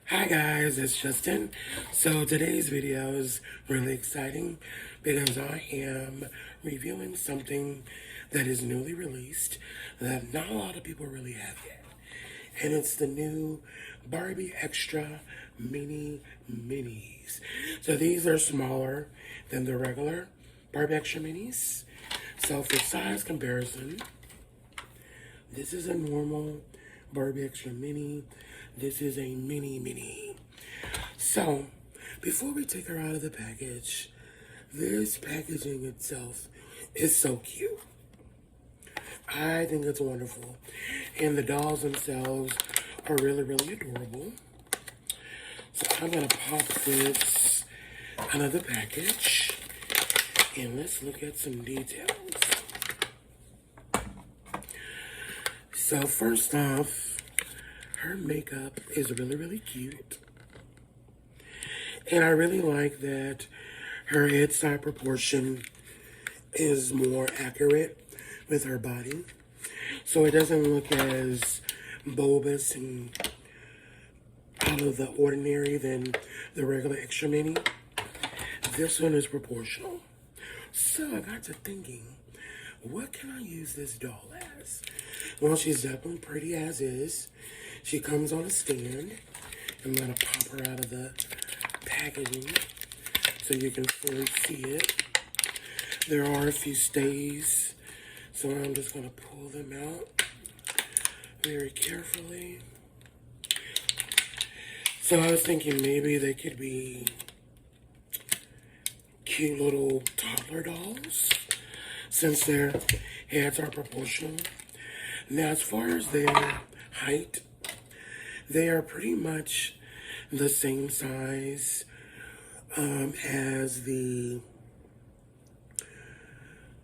Hi guys, it's Justin. So today's video is really exciting because I am reviewing something that is newly released that not a lot of people really have yet. And it's the new Barbie Extra Mini Minis. So these are smaller than the regular Barbie Extra Minis. So for size comparison, this is a normal Barbie Extra Mini. This is a mini. So, before we take her out of the package, this packaging itself is so cute. I think it's wonderful. And the dolls themselves are really adorable. So I'm going to pop this out of the package. And let's look at some details. So first off, her makeup is really cute. And I really like that her head side proportion is more accurate with her body. So it doesn't look as bulbous and out of the ordinary than the regular Extra Mini. This one is proportional. So I got to thinking, what can I use this doll as? Well, she's definitely pretty as is. She comes on a stand. I'm going to pop her out of the packaging so you can fully see it. There are a few stays, so I'm just going to pull them out very carefully. So I was thinking maybe they could be cute little toddler dolls since their heads are proportional. Now, as far as their height, they are pretty much the same size as the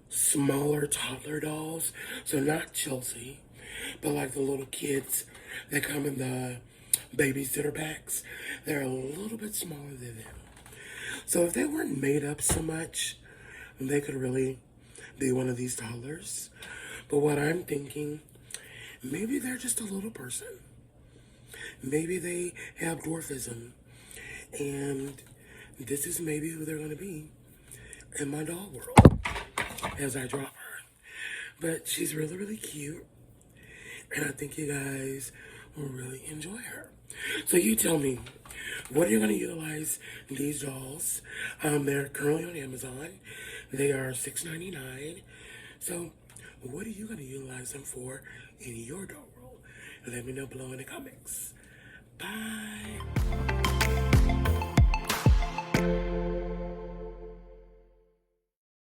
smaller toddler dolls. So not Chelsea, but like the little kids that come in the babysitter packs. They're a little bit smaller than them. So if they weren't made up so much, they could really be one of these toddlers. But what I'm thinking, maybe they're just a little person. Maybe they have dwarfism. And this is maybe who they're going to be in my doll world as I drop her. But she's really cute. And I think you guys will really enjoy her. So you tell me, what are you going to utilize these dolls? They're currently on Amazon. They are $6.99. So what are you going to utilize them for in your doll world? Let me know below in the comments. Bye.